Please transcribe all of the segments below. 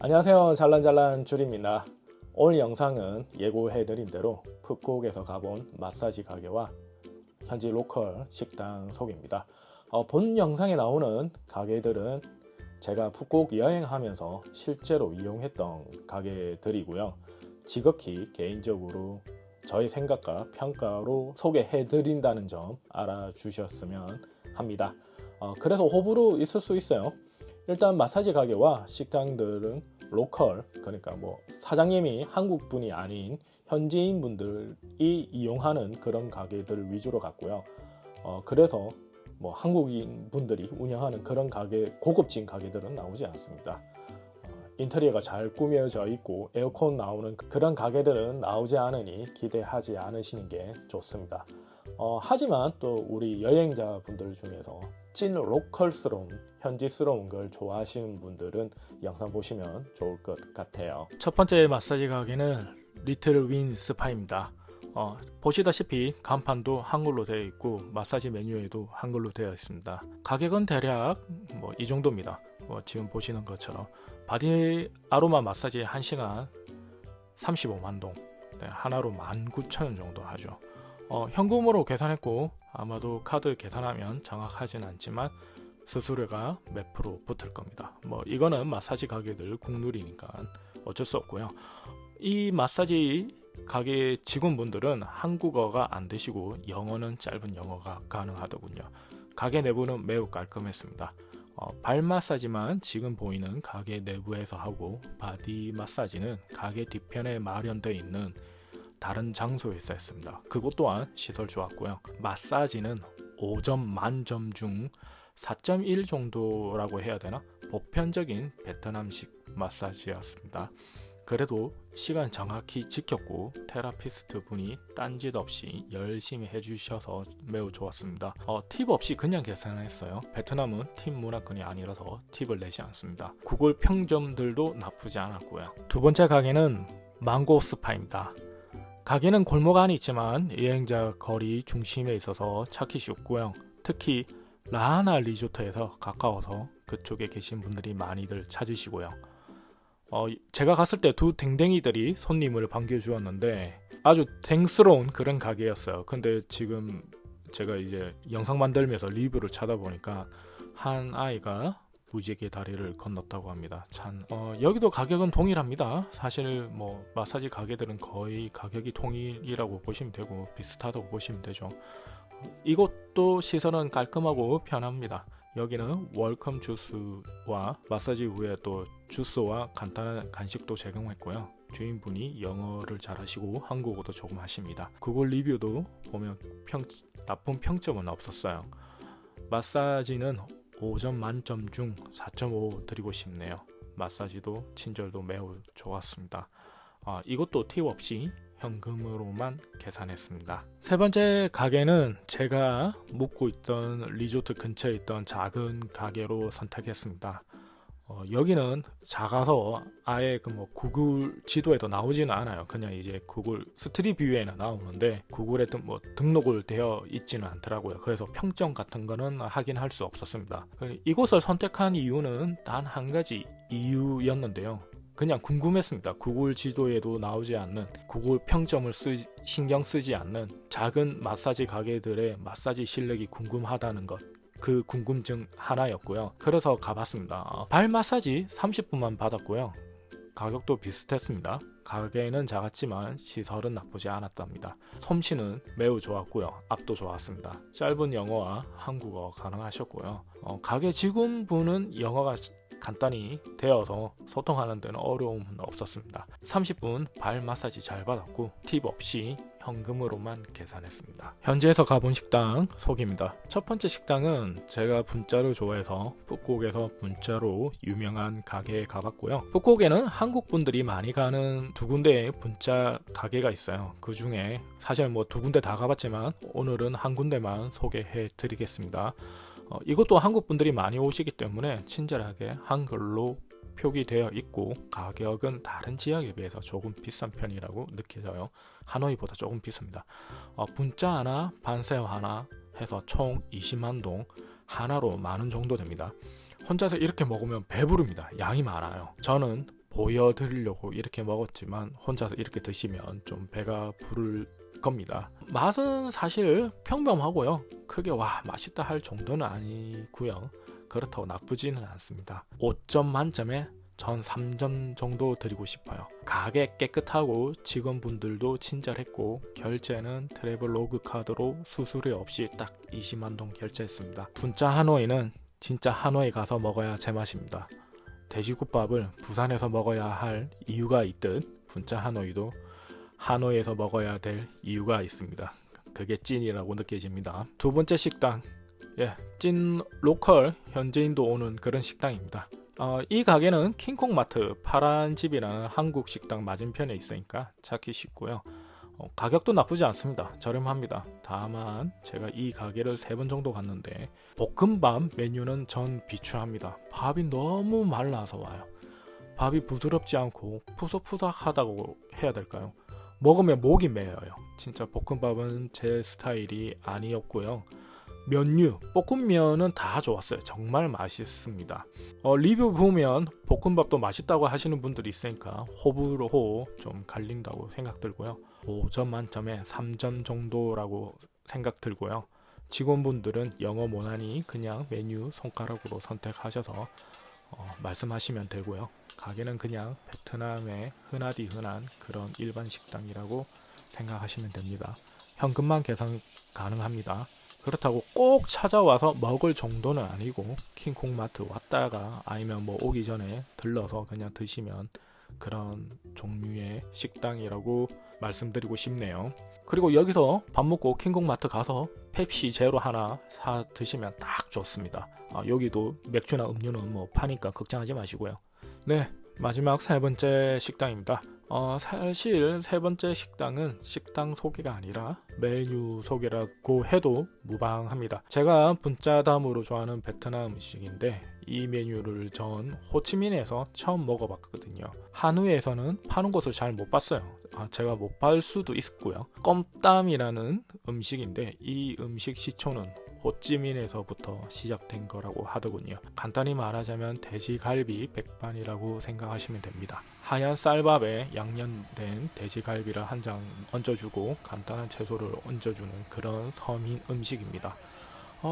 안녕하세요. 잘란잘란 줄입니다. 오늘 영상은 예고해드린 대로 푸꾸옥에서 가본 마사지 가게와 현지 로컬 식당 소개입니다. 본 영상에 나오는 가게들은 제가 푸꾸옥 여행하면서 실제로 이용했던 가게들이고요. 지극히 개인적으로 저의 생각과 평가로 소개해드린다는 점 알아주셨으면 합니다. 그래서 호불호 있을 수 있어요. 일단 마사지 가게와 식당들은 로컬, 그러니까 뭐 사장님이 한국 분이 아닌 현지인 분들이 이용하는 그런 가게들 위주로 갔고요. 그래서 뭐 한국인 분들이 운영하는 그런 가게, 고급진 가게들은 나오지 않습니다. 인테리어가 잘 꾸며져 있고 에어컨 나오는 그런 가게들은 나오지 않으니 기대하지 않으시는 게 좋습니다. 하지만 또 우리 여행자분들 중에서 찐 로컬스러운 현지스러운 걸 좋아하시는 분들은 영상 보시면 좋을 것 같아요. 첫 번째 마사지 가게는 리틀 윈 스파입니다. 보시다시피 간판도 한글로 되어 있고 마사지 메뉴에도 한글로 되어 있습니다. 가격은 대략 이 정도입니다. 지금 보시는 것처럼 바디 아로마 마사지 1시간 35만 동, 하나로 19,000원 정도 하죠. 현금으로 계산했고 아마도 카드 계산하면 정확하진 않지만 수수료가 몇 프로 붙을 겁니다. 이거는 마사지 가게들 국룰이니까 어쩔 수 없고요. 이 마사지 가게 직원분들은 한국어가 안 되시고 영어는 짧은 영어가 가능하더군요. 가게 내부는 매우 깔끔했습니다. 발 마사지만 지금 보이는 가게 내부에서 하고 바디 마사지는 가게 뒤편에 마련되어 있는 다른 장소에서 했습니다. 그것 또한 시설 좋았고요. 마사지는 5점 만점 중 4.1 정도라고 해야 되나? 보편적인 베트남식 마사지였습니다. 그래도 시간 정확히 지켰고 테라피스트 분이 딴짓 없이 열심히 해주셔서 매우 좋았습니다. 팁 없이 그냥 계산했어요. 베트남은 팁 문화권이 아니라서 팁을 내지 않습니다. 구글 평점들도 나쁘지 않았고요. 두 번째 가게는 망고 스파입니다. 가게는 골목 안에 있지만 여행자 거리 중심에 있어서 찾기 쉽고요. 특히 라하나 리조트에서 가까워서 그쪽에 계신 분들이 많이들 찾으시고요. 제가 갔을 때 두 댕댕이들이 손님을 반겨주었는데 아주 댕스러운 그런 가게였어요. 근데 지금 제가 이제 영상 만들면서 리뷰를 찾아보니까 한 아이가 무지개 다리를 건넜다고 합니다. 여기도 가격은 동일합니다. 사실 마사지 가게들은 거의 가격이 동일이라고 보시면 되고 비슷하다고 보시면 되죠. 이곳도 시설은 깔끔하고 편합니다. 여기는 웰컴 주스와 마사지 후에 또 주스와 간단한 간식도 제공했고요. 주인분이 영어를 잘하시고 한국어도 조금 하십니다. 구글 리뷰도 보면 나쁜 평점은 없었어요. 마사지는 5점 만점 중 4.5 드리고 싶네요. 마사지도 친절도 매우 좋았습니다. 이것도 팁 없이 현금으로만 계산했습니다. 세 번째 가게는 제가 묵고 있던 리조트 근처에 있던 작은 가게로 선택했습니다. 여기는 작아서 아예 구글 지도에도 나오지는 않아요. 그냥 이제 구글 스트릿 뷰에는 나오는데 구글에 등록을 되어 있지는 않더라고요. 그래서 평점 같은 거는 확인할 수 없었습니다. 이곳을 선택한 이유는 단 한 가지 이유였는데요. 그냥 궁금했습니다. 구글 지도에도 나오지 않는, 구글 평점을 신경 쓰지 않는 작은 마사지 가게들의 마사지 실력이 궁금하다는 것, 그 궁금증 하나였고요. 그래서 가봤습니다. 발 마사지 30분만 받았고요. 가격도 비슷했습니다. 가게는 작았지만 시설은 나쁘지 않았답니다. 솜씨는 매우 좋았고요. 앞도 좋았습니다. 짧은 영어와 한국어 가능하셨고요. 가게 직원분은 영어가 간단히 되어서 소통하는 데는 어려움은 없었습니다. 30분 발 마사지 잘 받았고 팁 없이 현금으로만 계산했습니다. 현지에서 가본 식당 소개입니다. 첫 번째 식당은 제가 분짜를 좋아해서 푸꾸옥에서 분짜로 유명한 가게에 가봤고요. 푸꾸옥에는 한국 분들이 많이 가는 두 군데의 분짜 가게가 있어요. 그 중에 사실 두 군데 다 가봤지만 오늘은 한 군데만 소개해 드리겠습니다. 이것도 한국 분들이 많이 오시기 때문에 친절하게 한글로 표기되어 있고 가격은 다른 지역에 비해서 조금 비싼 편이라고 느껴져요. 하노이보다 조금 비쌉니다. 분짜 하나, 반새우 하나 해서 총 20만 동, 하나로 10,000원 정도 됩니다. 혼자서 이렇게 먹으면 배부릅니다. 양이 많아요. 저는 보여드리려고 이렇게 먹었지만 혼자서 이렇게 드시면 좀 배가 부를 겁니다. 맛은 사실 평범하고요. 크게 와 맛있다 할 정도는 아니고요. 그렇다고 나쁘지는 않습니다. 5점 만점에 전 3점 정도 드리고 싶어요. 가게 깨끗하고 직원분들도 친절했고 결제는 트래블로그 카드로 수수료 없이 딱 20만 동 결제했습니다. 분짜 하노이는 진짜 하노이 가서 먹어야 제맛입니다. 돼지국밥을 부산에서 먹어야 할 이유가 있듯 분짜 하노이도 하노이에서 먹어야 될 이유가 있습니다. 그게 찐이라고 느껴집니다. 두 번째 식당, 찐 로컬 현지인도 오는 그런 식당입니다. 이 가게는 킹콩마트 파란 집이라는 한국 식당 맞은편에 있으니까 찾기 쉽고요. 가격도 나쁘지 않습니다. 저렴합니다. 다만 제가 이 가게를 3번 정도 갔는데 볶음밥 메뉴는 전 비추합니다. 밥이 너무 말라서 와요. 밥이 부드럽지 않고 푸석푸석하다고 해야 될까요? 먹으면 목이 메어요. 진짜 볶음밥은 제 스타일이 아니었고요. 면류, 볶음면은 다 좋았어요. 정말 맛있습니다. 리뷰 보면 볶음밥도 맛있다고 하시는 분들이 있으니까 호불호 좀 갈린다고 생각 들고요. 5점 만점에 3점 정도라고 생각 들고요. 직원분들은 영어 못하니 그냥 메뉴 손가락으로 선택하셔서 말씀하시면 되고요. 가게는 그냥 베트남의 흔하디 흔한 그런 일반 식당이라고 생각하시면 됩니다. 현금만 계산 가능합니다. 그렇다고 꼭 찾아와서 먹을 정도는 아니고 킹콩마트 왔다가 아니면 뭐 오기 전에 들러서 그냥 드시면 그런 종류의 식당이라고 말씀드리고 싶네요. 그리고 여기서 밥 먹고 킹콩마트 가서 펩시 제로 하나 사 드시면 딱 좋습니다. 여기도 맥주나 음료는 뭐 파니까 걱정하지 마시고요. 네, 마지막 3번째 식당입니다. 사실 3번째 식당은 식당 소개가 아니라 메뉴 소개라고 해도 무방합니다. 제가 분짜담으로 좋아하는 베트남 음식인데 이 메뉴를 전 호치민에서 처음 먹어봤거든요. 하노이에서는 파는 곳을 잘 못 봤어요. 제가 못 볼 수도 있고요. 껌땀이라는 음식인데 이 음식 시초는 호찌민에서부터 시작된 거라고 하더군요. 간단히 말하자면 돼지갈비 백반이라고 생각하시면 됩니다. 하얀 쌀밥에 양념된 돼지갈비를 한 장 얹어주고 간단한 채소를 얹어주는 그런 서민 음식입니다.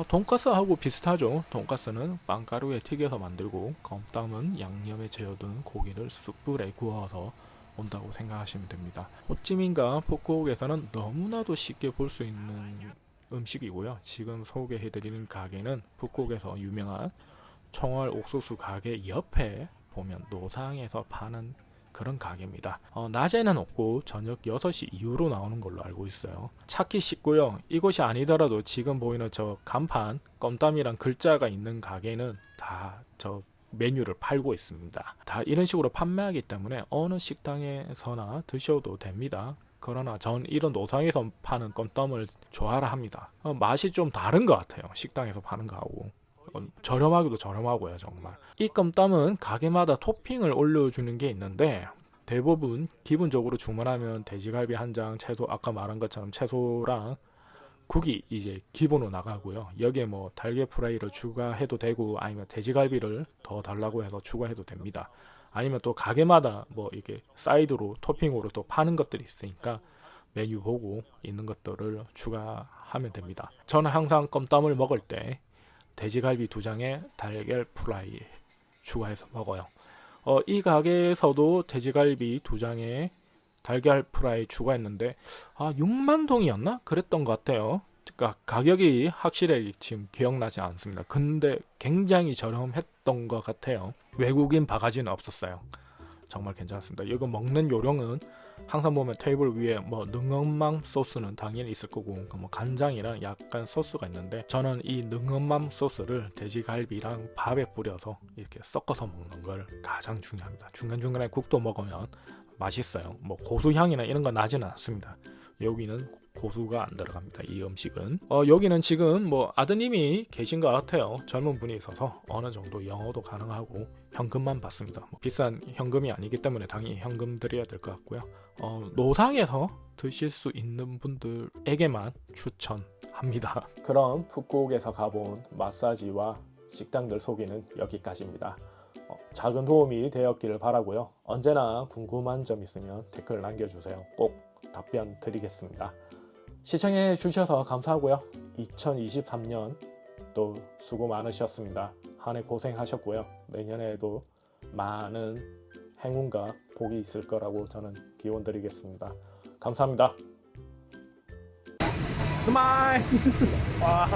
돈가스하고 비슷하죠. 돈가스는 빵가루에 튀겨서 만들고 껌땀은 양념에 재워둔 고기를 숯불에 구워서 온다고 생각하시면 됩니다. 호찌민과 푸꾸옥에서는 너무나도 쉽게 볼 수 있는 음식이고요. 지금 소개해드리는 가게는 푸꾸옥에서 유명한 청월 옥수수 가게 옆에 보면 노상에서 파는 그런 가게입니다. 낮에는 없고 저녁 6시 이후로 나오는 걸로 알고 있어요. 찾기 쉽고요. 이곳이 아니더라도 지금 보이는 저 간판 껌땀이란 글자가 있는 가게는 다 저 메뉴를 팔고 있습니다. 다 이런 식으로 판매하기 때문에 어느 식당에서나 드셔도 됩니다. 그러나 전 이런 노상에서 파는 껌땀을 좋아라 합니다. 맛이 좀 다른 것 같아요. 식당에서 파는 거하고. 저렴하기도 저렴하고요. 정말 이 껌땀은 가게마다 토핑을 올려주는 게 있는데 대부분 기본적으로 주문하면 돼지갈비 한 장, 채소 아까 말한 것처럼 채소랑 국이 이제 기본으로 나가고요. 여기에 뭐 달걀 프라이를 추가해도 되고 아니면 돼지갈비를 더 달라고 해서 추가해도 됩니다. 아니면 또 가게마다 뭐 이게 사이드로 토핑으로 또 파는 것들이 있으니까 메뉴 보고 있는 것들을 추가하면 됩니다. 저는 항상 껌땀을 먹을 때 돼지갈비 2장에 달걀 프라이 추가해서 먹어요. 이 가게에서도 돼지갈비 2장에 달걀 프라이 추가했는데 6만 동이었나? 그랬던 것 같아요. 그러니까 가격이 확실히 지금 기억나지 않습니다. 근데 굉장히 저렴했던 것 같아요. 외국인 바가지는 없었어요. 정말 괜찮습니다. 이거 먹는 요령은 항상 보면 테이블 위에 뭐 능엄맘 소스는 당연히 있을 거고 뭐 간장이랑 약간 소스가 있는데 저는 이 능엄맘 소스를 돼지갈비랑 밥에 뿌려서 이렇게 섞어서 먹는 걸 가장 중요합니다. 중간중간에 국도 먹으면 맛있어요. 뭐 고수향이나 이런 건 나지는 않습니다. 여기는 고수가 안 들어갑니다. 이 음식은. 여기는 지금 뭐 아드님이 계신 것 같아요. 젊은 분이 있어서 어느 정도 영어도 가능하고 현금만 받습니다. 뭐 비싼 현금이 아니기 때문에 당연히 현금 드려야 될 것 같고요. 노상에서 드실 수 있는 분들에게만 추천합니다. 그럼 푸꾸옥에서 가본 마사지와 식당들 소개는 여기까지입니다. 작은 도움이 되었기를 바라고요. 언제나 궁금한 점 있으면 댓글 남겨주세요. 꼭 답변 드리겠습니다. 시청해 주셔서 감사하고요. 2023년 또 수고 많으셨습니다. 한 해 고생하셨고요. 내년에도 많은 행운과 복이 있을 거라고 저는 기원 드리겠습니다. 감사합니다. 스마일! 와,